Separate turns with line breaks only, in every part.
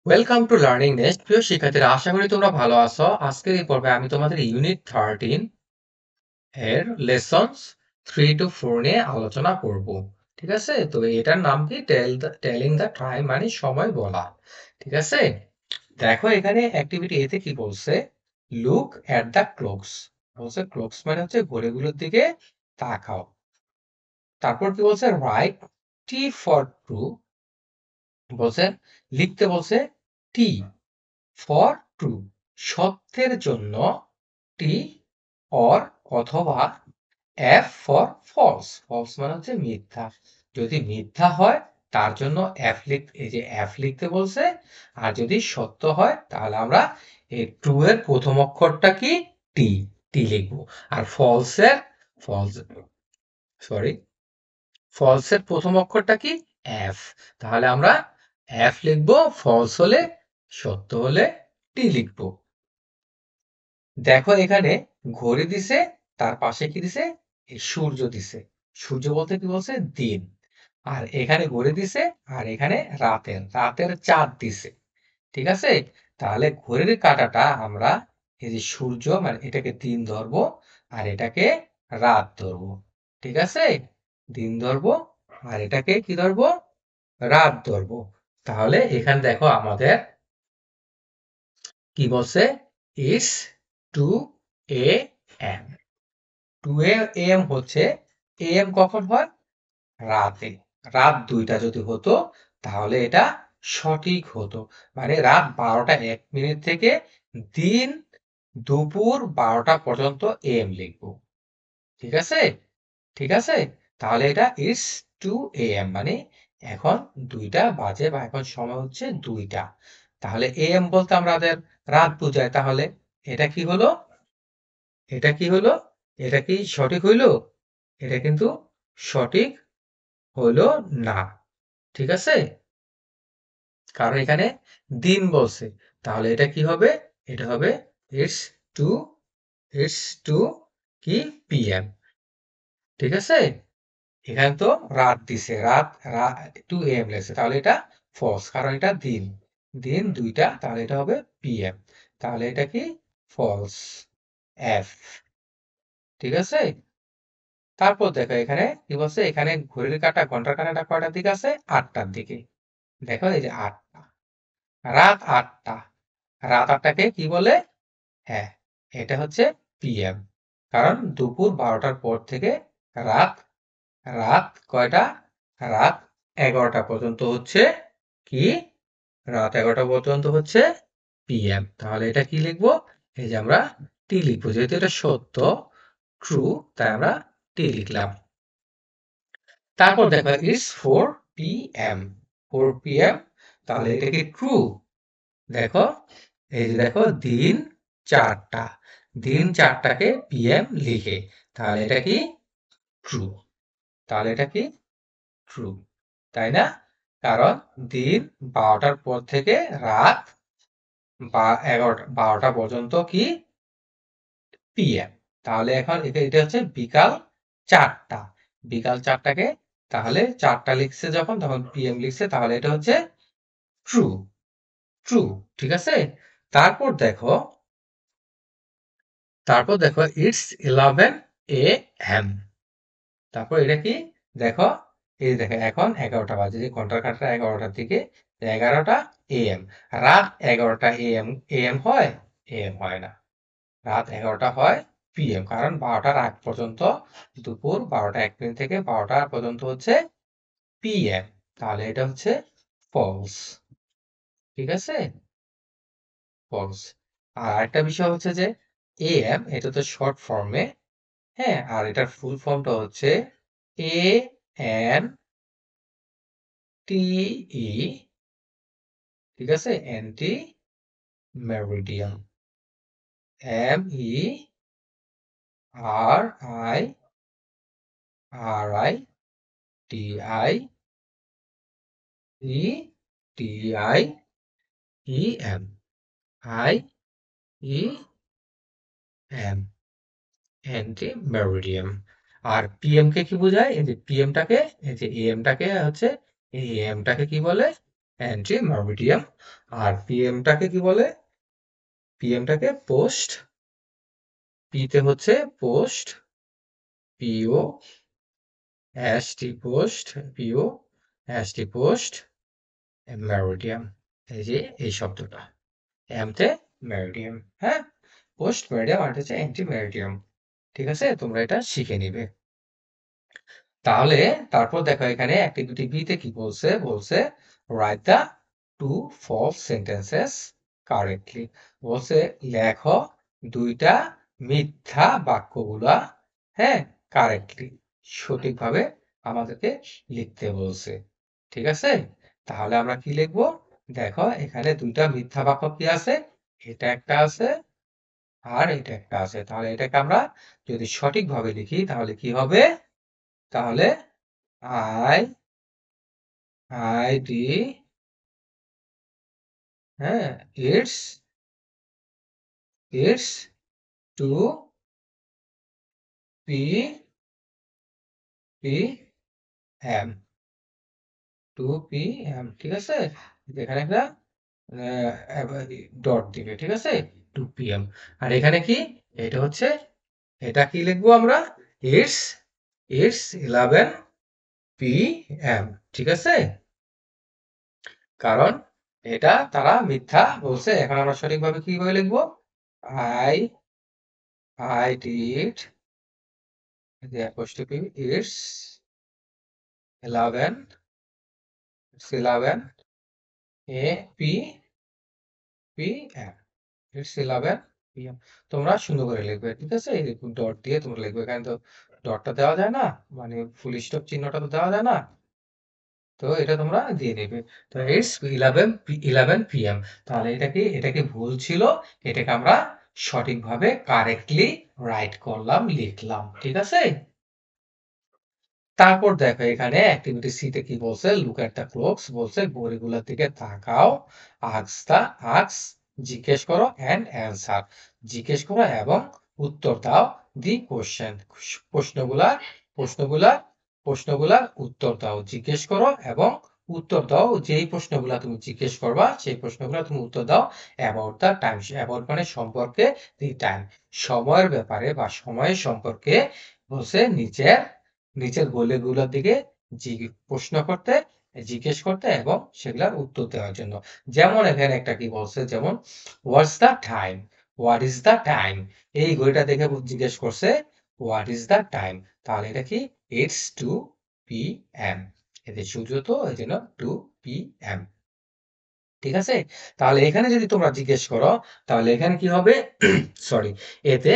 Welcome to learning nest. প্রিয় শিক্ষার্থীরা, আশা করি তোমরা ভালো আছো। আজকের এই পর্বে আমি তোমাদের ইউনিট 13 এর লেসনস 3 to 4 নিয়ে আলোচনা করব। ঠিক আছে, তো এটার নাম কি? টেলিং দ্য টাইম, মানে সময় বলা। ঠিক আছে, দেখো এখানে অ্যাক্টিভিটি এতে কি বলছে, লুক অ্যাট দ্য ক্লকস। বলছে ক্লকস মানে হচ্ছে ঘড়িগুলোর দিকে তাকাও। তারপর কি বলছে, রাইট টি ফর ট্রু। বলছে লিখতে বলছে টি ফর ট্রু, সত্যের জন্য। টি অর অথবা এফ ফর ফলস, ফলস মানে হচ্ছে মিথ্যা। যদি মিথ্যা হয় তার জন্য এফ লিখতে বলছে। আর যদি সত্য হয় তাহলে আমরা এই ট্রু এর প্রথম অক্ষরটা কি, টি, টি লিখবো। আর ফলস সরি ফলসের প্রথম অক্ষরটা কি, এফ। তাহলে আমরা এফ লিখবো, ফলস হলে, সত্য হলে টি লিখবো। দেখো এখানে ঘড়ি দিছে, তার পাশে কি দিছে, এই সূর্য দিছে। সূর্য বলতে কি বলছে, দিন। আর এখানে ঘড়ি দিছে, আর এখানে রাতের চাঁদ দিছে। ঠিক আছে, তাহলে ঘড়ির কাঁটাটা আমরা এই যে সূর্য মানে এটাকে দিন ধরবো, আর এটাকে রাত ধরবো। ঠিক আছে, দিন ধরবো আর এটাকে কি ধরবো, রাত ধরবো। তাহলে এখানে দেখো আমাদের কি বলছে, is to A M. 2 AM হচ্ছে, AM কখন হয়, রাতে। রাত 2টা যদি হতো তাহলে এটা সঠিক হতো। মানে রাত 12টা 1 মিনিট থেকে দিন দুপুর 12টা পর্যন্ত AM লিখবো। ঠিক আছে, ঠিক আছে, তাহলে এটা ইস টু AM, মানে এখন 2টা বাজে, বা এখন সময় হচ্ছে 2টা। তাহলে AM বলতে আমাদের রাত বোঝায়। তাহলে এটা কি হলো, এটা কি হলো, এটা কি সঠিক হইলো? এটা কিন্তু সঠিক হলো না। ঠিক আছে, কারণ এখানে দিন বলছে। তাহলে এটা কি হবে, এটা হবে ইটস টু ইটস টু কি, PM। ঠিক আছে, এখানে তো রাত দিছে, রাত 2 AM লেগেছে, তাহলে এটা ফলস, কারণ এটা দিন, দিন 2টা, তাহলে এটা হবে PM। তাহলে এটা কি, ফলস, এফ। ঠিক আছে, তারপর দেখো এখানে কি বলছে, এখানে ঘড়ির কাঁটা, ঘন্টার কাঁটাটা কয়টার দিকে আছে, 8টার দিকে। দেখো এই যে 8টা, রাত 8টা। রাত 8টাকে কি বলে, হ্যাঁ, এটা হচ্ছে PM। কারণ দুপুর 12টার পর থেকে রাত, রাত কয়টা, রাত 11টা পর্যন্ত হচ্ছে কি, রাত 11টা পর্যন্ত হচ্ছে PM। তাহলে এটা কি লিখবো, এই যে আমরা টি লিখবো, যেহেতু এটা সত্য, ট্রু, তাই আমরা টি লিখলাম। তারপর দেখো ইটস 4 PM, 4 PM, তাহলে এটা কি ট্রু। দেখো এই যে দেখো দিন 4টা, দিন 4টাকে PM লিখে, তাহলে এটা কি ট্রু। তাহলে এটা কি ট্রু, তাই না? কারণ দিন 12টার পর থেকে রাত বা 12টা পর্যন্ত কি, PM। তাহলে এখন এটা হচ্ছে বিকাল 4টা, বিকাল 4টাকে, তাহলে 4টা লিখছে যখন, তখন PM লিখছে, তাহলে এটা হচ্ছে ট্রু, ট্রু। ঠিক আছে, তারপর দেখো, তারপর দেখো ইটস 11 AM। তারপর এটা কি, দেখো এই দেখো এখন 11টা বাজে, যে ঘন্টার কাঁটাটা 11টার দিকে, 11টা AM। রাত 11টা AM হয়, AM হয় না। রাত 11টা হয় PM, কারণ 12টার আগ পর্যন্ত, দুপুর 12টা 1 মিনিট থেকে 12টা পর্যন্ত হচ্ছে PM। তাহলে এটা হচ্ছে ফলস। ঠিক আছে, ফলস। আর আরেকটা বিষয় হচ্ছে যে AM এটা তো শর্ট ফর্মে, হ্যাঁ, আর এটার ফুল ফর্মটা হচ্ছে ANTE। ঠিক আছে, anti meridian, MERIDIAN, anti meridian. আর PM কে কি বোঝায়, এই যে PM টাকে, এই যে AM টাকে হচ্ছে, এই AM টাকে কি বলে, অ্যান্টি মেরিডিয়াম। আর পিএমটাকে কি বলে? পিএমটাকে পোস্ট, পিতে হচ্ছে পোস্ট, পিও এসটি পোস্ট, পিও এসটি পোস্ট মেরিডিয়াম। এই যে এই শব্দটা এমতে মেরিডিয়াম, হ্যাঁ, পোস্ট মেরিডিয়াম আর হচ্ছে অ্যান্টি মেরিডিয়াম। ঠিক আছে, তোমরা এটা শিখে নিবে। তাহলে তারপর দেখো এখানে অ্যাক্টিভিটি বি তে কি বলছে? বলছে write the two false sentences correctly. বলছে লেখো দুইটা মিথ্যা বাক্যগুলা, হ্যাঁ, কারেক্টলি, সঠিকভাবে আমাদেরকে লিখতে বলছে। ঠিক আছে, তাহলে আমরা কি লিখবো? দেখো এখানে দুইটা মিথ্যা বাক্য কি আছে, এটা একটা আছে আর এটা একটা আছে। তাহলে এটাকে আমরা যদি সঠিকভাবে লিখি তাহলে কি হবে? তাহলে আই আইডি, হ্যাঁ, it's it's two P P M, two P M. ঠিক আছে, এখানে একটা ডট দিবে। ঠিক আছে, 2 PM। আর এখানে কি, এটা হচ্ছে, এটা কি লিখবো আমরা? It's it's 11 PM। ঠিক আছে, কারণ এটা তারা মিথ্যা বলছে। এখন আমরা সঠিকভাবে কিভাবে লিখবো? I I did the apostrophe it's 11 it's 11 PM। তোমরা সুন্দর করে লিখবে। ঠিক আছে, এরকম ডট দিয়ে তোমরা লিখবে, এখানে তো ডটটা দেওয়া যায় না, মানে ফুল স্টপ চিহ্নটা তো দেওয়া যায় না, তো এটা তোমরা দিয়ে নেবে। তো ইটস 11 PM। তাহলে এটা কি ভুল ছিল? এটাকে আমরা সঠিকভাবে কারেক্টলি রাইট করলাম, লিখলাম। ঠিক আছে, তারপর দেখো এখানে অ্যাক্টিভিটি সি তে কি বলছে? Look at the clocks. বলছে ঘড়িগুলোর দিকে তাকাও, আস্ক জিজ্ঞেস করো এন্ড অ্যান্সার, জিজ্ঞেস করো এবং উত্তর দাও দি কোশ্চেন, প্রশ্নগুলার প্রশ্নগুলার প্রশ্নগুলার উত্তর দাও, জিজ্ঞেস করো এবং উত্তর দাও। যেই প্রশ্নগুলা তুমি জিজ্ঞেস করবা সেই প্রশ্নগুলা তুমি উত্তর দাও অ্যাবাউট দ্য টাইম। অ্যাবাউট মানে সম্পর্কে, দি টাইম সময়ের ব্যাপারে বা সময়ের সম্পর্কে বলছে নিচের গোলগুলোর দিকে প্রশ্ন করতে, জিজ্ঞেস করতে এবং সেগুলার উত্তর দেওয়ার জন্য। যেমন এখানে একটা কি বলছে, যেমন হোয়াটস the time, what is the time, এই ঘড়িটা দেখে জিজ্ঞেস করছে হোয়াট ইজ দ্য টাইম। তাহলে এটা কি? It's 2 PM। এতে সূর্য তো এই জন্য 2 PM। ঠিক আছে, তাহলে এখানে যদি তোমরা জিজ্ঞেস করো তাহলে এখানে কি হবে? সরি, এতে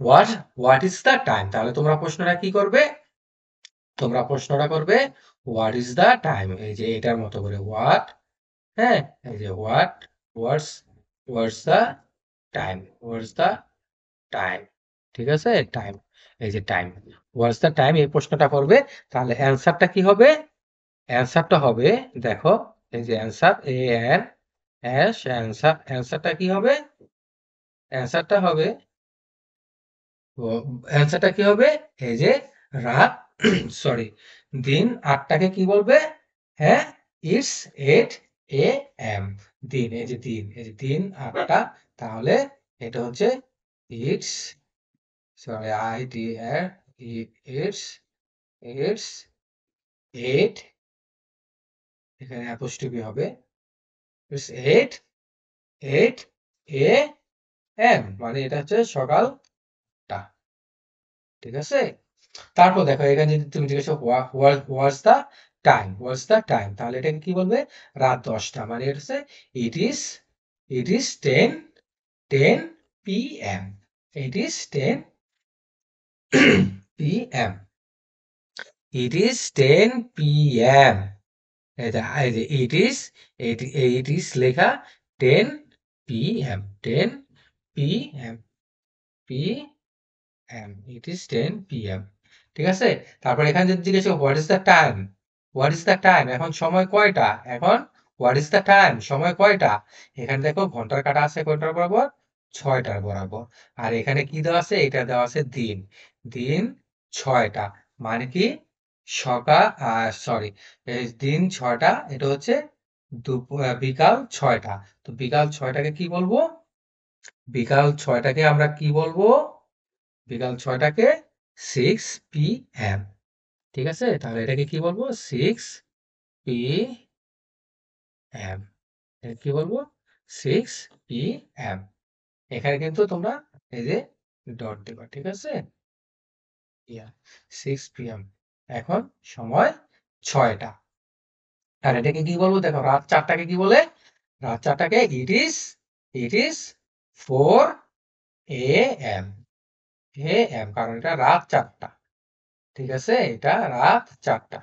what what is the time, তাহলে তোমরা প্রশ্নটা কি করবে? তোমরা প্রশ্নটা করবে হোয়াট ইজ দ্য টাইম, এই যে এটার মতো করে হোয়াট, হ্যাঁ, এই যে what's what's the time, what's the time. ঠিক আছে, টাইম, এই যে টাইম, হোয়াটস দ্য টাইম, এই প্রশ্নটা করবে। তাহলে অ্যান্সারটা কি হবে? অ্যান্সারটা হবে, দেখো এই যে অ্যান্সার, এন এস অ্যান্সার, অ্যান্সারটা কি হবে? অ্যান্সারটা হবে অ্যান্সারটা কি হবে? এই যে রাত, সরি, দিন 8টাকে কি বলবে? হ্যাঁ, ইটস 8 AM। দিন, এই যে দিন, এই যে দিন 8টা। তাহলে এটা হচ্ছে it's, sorry, I D R, it's it's 8, এখানে অ্যাপোস্ট্রোফি হবে, ইটস 8 AM, মানে এটা হচ্ছে সকালটা। ঠিক আছে, তারপর দেখো এখানে যদি তুমি জিজ্ঞেস হোয়াটস the time, what's the time, তাহলে এটাকে কি বলবে? রাত 10টা, মানে এটা হচ্ছে it is it is 10 PM। It is 10 PM। It is 10 PM। It is লেখা 10 PM, 10 PM, it is 10 PM। ঠিক আছে, তারপর এখানে যদি জিজ্ঞেস করো what is the time, what is the time, এখন সময় কয়টা, এখন হোয়াট ইজ দ্য টাইম, সময় কয়টা, এখানে দেখো ঘন্টার কাঁটা আছে কয়টার বরাবর? 6টার বরাবর। আর এখানে কি দেওয়া আছে? এটা দেওয়া আছে দিন, দিন 6টা, মানে কি সকাল, সরি, দিন 6টা, এটা হচ্ছে বিকাল 6টা। তো বিকাল 6টাকে কি বলবো? বিকাল 6টাকে আমরা কি বলবো? বিকাল 6টাকে 6 PM। ঠিক আছে? তাহলে এটাকে কি বলবো? 6 PM। এটা কি বলবো? 6 PM। এখানে কিন্তু তোমরা এই যে ডট দিবা। ঠিক আছে? ইয়া 6 PM। এখন সময় 6টা। আর এটাকে কি বলবো? দেখো রাত 4টাকে কি বলে? রাত 4টাকে ইট ইজ 4 AM। AM কারণ এটা রাত 4টা। ঠিক আছে? এটা রাত 4টা।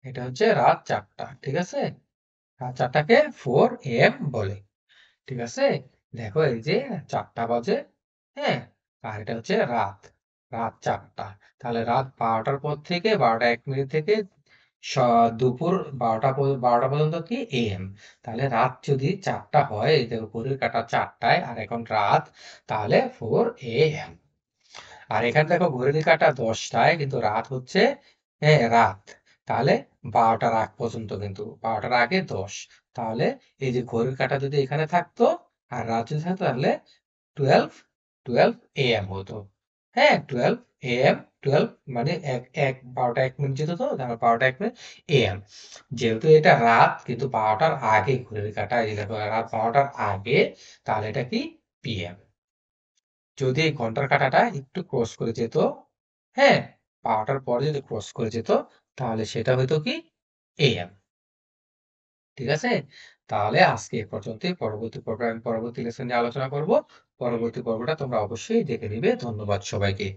এটা হচ্ছে রাত 4টা। ঠিক আছে? রাত 4টাকে 4 AM বলে। ঠিক আছে? দেখো এই যে 4টা বাজে, হ্যাঁ? আর এটা হচ্ছে রাত। রাত 4টা। তাহলে রাত 12টার পর থেকে 12টা 1 মিনিট থেকে স দুপুর 12টা পর্যন্ত কি AM। তাহলে রাত যদি 4টা হয়, এই দেখো ঘড়ির কাঁটা 4টায় আর এখন রাত, তাহলে 4 AM। আর এখানে দেখো ঘড়ির কাঁটা 10টায় কিন্তু রাত হচ্ছে, হ্যাঁ, রাত। তাহলে 12টার আগ পর্যন্ত কিন্তু 12টার আগে 10। তাহলে এই যে ঘড়ির কাঁটা যদি এখানে থাকতো আর রাত যদি থাকতো তাহলে 12 12 AM হতো। হ্যাঁ, 12 AM, 12 মানে 12টা 1 মিনিট যেত, তো তাহলে 12টা 1 মিনিট AM। যেহেতু এটা রাত কিন্তু 12টার আগে ঘড়ির কাঁটা, এই যে দেখো রাত 12টার আগে, তাহলে এটা কি PM। যদি এই ঘন্টার কাঁটাটা একটু ক্রস করে যেত, হ্যাঁ, 12টার পরে যদি ক্রস করে যেত, তাহলে সেটা হইতো কি AM। ঠিক আছে? তাহলে আজকে এ পর্যন্তই। পরবর্তী পর্বে আমি পরবর্তী লেসন নিয়ে আলোচনা করব। পরবর্তী পর্বটা তোমরা অবশ্যই দেখে নিবে। ধন্যবাদ সবাইকে।